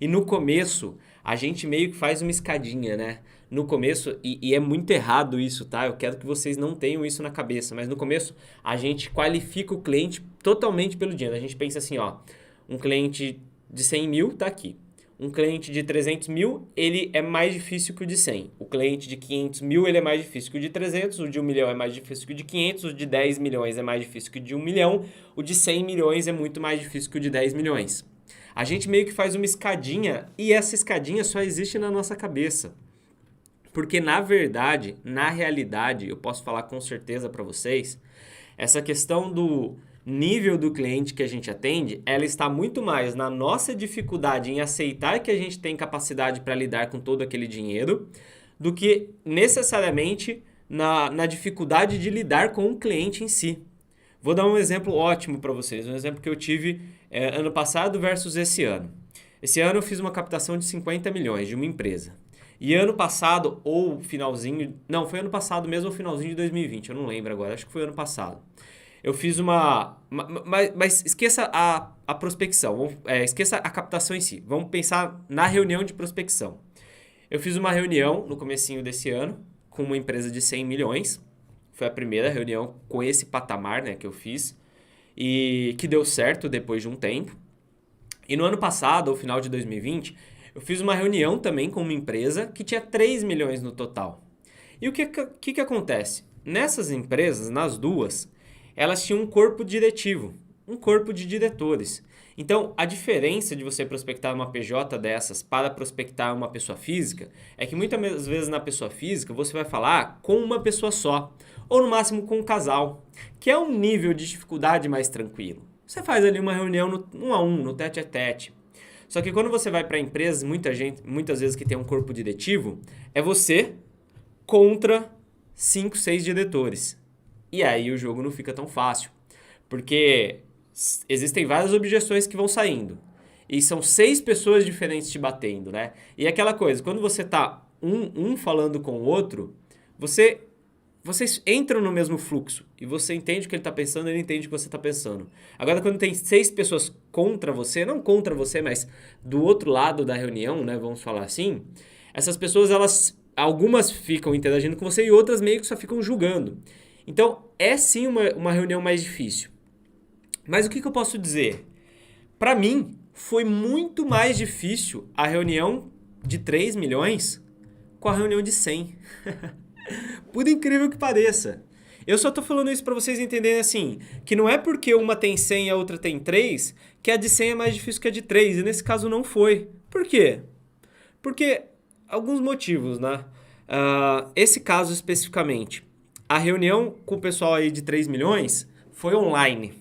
E no começo, a gente meio que faz uma escadinha, né? No começo, e é muito errado isso, tá? Eu quero que vocês não tenham isso na cabeça, mas no começo a gente qualifica o cliente totalmente pelo dinheiro. A gente pensa assim, ó, um cliente de 100 mil tá aqui. Um cliente de 300 mil, ele é mais difícil que o de 100. O cliente de 500 mil, ele é mais difícil que o de 300. O de 1 milhão é mais difícil que o de 500. O de 10 milhões é mais difícil que o de 1 milhão. O de 100 milhões é muito mais difícil que o de 10 milhões. A gente meio que faz uma escadinha e essa escadinha só existe na nossa cabeça. Porque na verdade, na realidade, eu posso falar com certeza para vocês, essa questão do nível do cliente que a gente atende, ela está muito mais na nossa dificuldade em aceitar que a gente tem capacidade para lidar com todo aquele dinheiro, do que necessariamente na dificuldade de lidar com o cliente em si. Vou dar um exemplo ótimo para vocês, um exemplo que eu tive ano passado versus esse ano. Esse ano eu fiz uma captação de 50 milhões de uma empresa. E ano passado, ou finalzinho. Não, foi ano passado mesmo, ou finalzinho de 2020, eu não lembro agora, acho que foi ano passado. Eu fiz uma. Mas esqueça a prospecção, esqueça a captação em si. Vamos pensar na reunião de prospecção. Eu fiz uma reunião no comecinho desse ano com uma empresa de 100 milhões. Foi a primeira reunião com esse patamar, né, que eu fiz. E que deu certo depois de um tempo. E no ano passado, ao final de 2020, eu fiz uma reunião também com uma empresa que tinha 3 milhões no total. E o que acontece? Nessas empresas, nas duas, elas tinham um corpo diretivo, um corpo de diretores. Então, a diferença de você prospectar uma PJ dessas para prospectar uma pessoa física é que muitas vezes na pessoa física você vai falar com uma pessoa só, ou no máximo com um casal, que é um nível de dificuldade mais tranquilo. Você faz ali uma reunião no 1 a 1, no tete a tete. Só que quando você vai para empresas, muitas vezes que tem um corpo diretivo, é você contra 5, 6 diretores. E aí o jogo não fica tão fácil, porque existem várias objeções que vão saindo. E são 6 pessoas diferentes te batendo, né? E aquela coisa, quando você tá um falando com o outro, vocês entram no mesmo fluxo e você entende o que ele está pensando, ele entende o que você está pensando. Agora, quando tem 6 pessoas contra você, não contra você, mas do outro lado da reunião, né, vamos falar assim, essas pessoas, algumas ficam interagindo com você e outras meio que só ficam julgando. Então, é sim uma reunião mais difícil. Mas o que eu posso dizer? Para mim, foi muito mais difícil a reunião de 3 milhões com a reunião de 100. Por incrível que pareça. Eu só tô falando isso pra vocês entenderem assim, que não é porque uma tem 100 e a outra tem 3, que a de 100 é mais difícil que a de 3, e nesse caso não foi. Por quê? Porque alguns motivos, né? Esse caso especificamente, a reunião com o pessoal aí de 3 milhões foi online.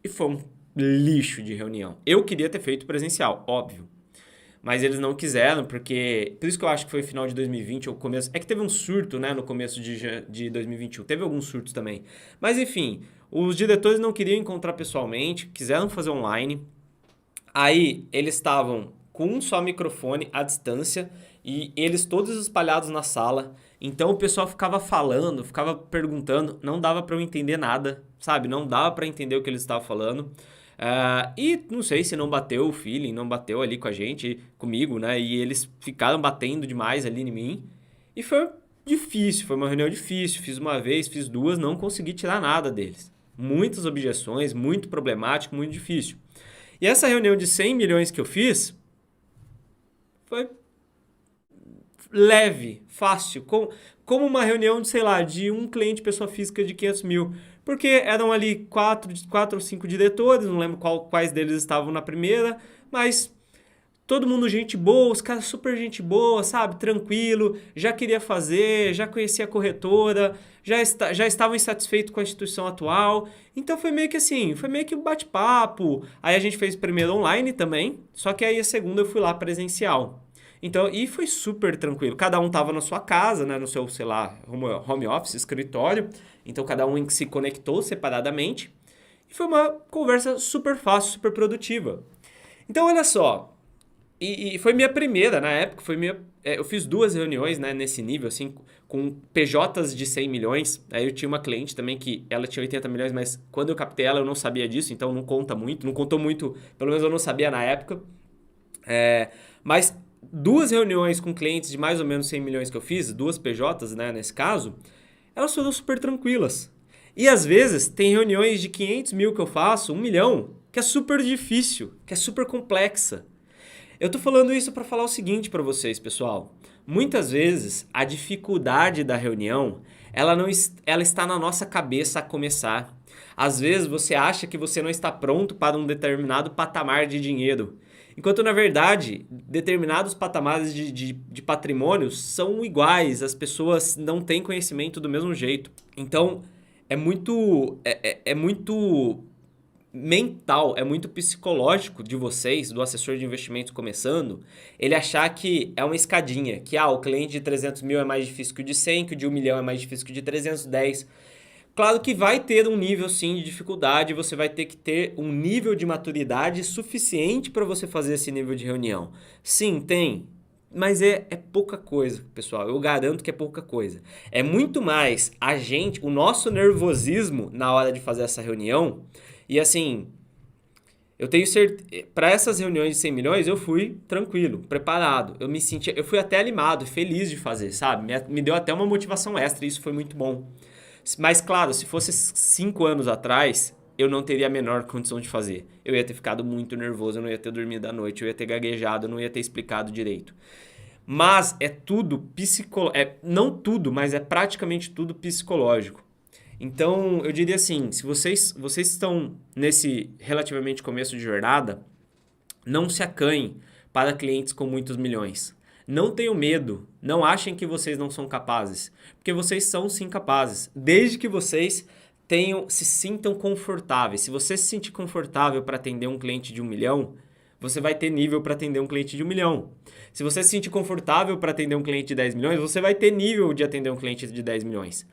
E foi um lixo de reunião. Eu queria ter feito presencial, óbvio. Mas eles não quiseram, porque. Por isso que eu acho que foi final de 2020 ou começo. É que teve um surto, né, no começo de 2021. Teve alguns surtos também. Mas enfim, os diretores não queriam encontrar pessoalmente, quiseram fazer online. Aí eles estavam com um só microfone à distância e eles todos espalhados na sala. Então o pessoal ficava falando, ficava perguntando, não dava para eu entender nada, sabe? Não dava para entender o que eles estavam falando. E não sei se não bateu o feeling, não bateu ali com a gente, comigo, né? E eles ficaram batendo demais ali em mim. E foi difícil, foi uma reunião difícil. Fiz uma vez, fiz duas, não consegui tirar nada deles. Muitas objeções, muito problemático, muito difícil. E essa reunião de 100 milhões que eu fiz foi leve, fácil, como uma reunião de, sei lá, de um cliente pessoa física de 500 mil. Porque eram ali quatro ou cinco diretores, não lembro quais deles estavam na primeira, mas todo mundo gente boa, os caras super gente boa, sabe? Tranquilo, já queria fazer, já conhecia a corretora, já estavam insatisfeitos com a instituição atual. Então foi meio que assim, foi meio que um bate-papo. Aí a gente fez primeiro online também, só que aí a segunda eu fui lá presencial. Então, e foi super tranquilo. Cada um tava na sua casa, né, no seu, sei lá, home office, escritório. Então cada um se conectou separadamente. E foi uma conversa super fácil, super produtiva. Então, olha só, e foi minha primeira, na época, eu fiz duas reuniões, né, nesse nível, assim, com PJs de 100 milhões. Aí eu tinha uma cliente também que ela tinha 80 milhões, mas quando eu captei ela eu não sabia disso, então não conta muito. Não contou muito, pelo menos eu não sabia na época. Mas 2 reuniões com clientes de mais ou menos 100 milhões que eu fiz, 2 PJs, né, nesse caso, elas foram super tranquilas. E às vezes tem reuniões de 500 mil que eu faço, 1 milhão, que é super difícil, que é super complexa. Eu tô falando isso para falar o seguinte para vocês, pessoal. Muitas vezes a dificuldade da reunião, ela está na nossa cabeça a começar. Às vezes você acha que você não está pronto para um determinado patamar de dinheiro. Enquanto, na verdade, determinados patamares de patrimônios são iguais, as pessoas não têm conhecimento do mesmo jeito. Então, é muito mental, é muito psicológico de vocês, do assessor de investimentos começando, ele achar que é uma escadinha, que o cliente de 300 mil é mais difícil que o de 100, que o de 1 milhão é mais difícil que o de 310. Claro que vai ter um nível sim de dificuldade, você vai ter que ter um nível de maturidade suficiente para você fazer esse nível de reunião. Sim, tem, mas é pouca coisa, pessoal. Eu garanto que é pouca coisa. É muito mais o nosso nervosismo na hora de fazer essa reunião. E assim, eu tenho certeza, para essas reuniões de 100 milhões eu fui tranquilo, preparado. Eu fui até animado, feliz de fazer, sabe? Me deu até uma motivação extra, e isso foi muito bom. Mas claro, se fosse 5 anos atrás, eu não teria a menor condição de fazer. Eu ia ter ficado muito nervoso, eu não ia ter dormido à noite, eu ia ter gaguejado, eu não ia ter explicado direito. Mas é tudo psicológico, não tudo, mas é praticamente tudo psicológico. Então, eu diria assim, se vocês estão nesse relativamente começo de jornada, não se acanhem para clientes com muitos milhões. Não tenham medo, não achem que vocês não são capazes, porque vocês são sim capazes, desde que vocês se sintam confortáveis. Se você se sentir confortável para atender um cliente de 1 milhão, você vai ter nível para atender um cliente de 1 milhão. Se você se sentir confortável para atender um cliente de 10 milhões, você vai ter nível de atender um cliente de 10 milhões.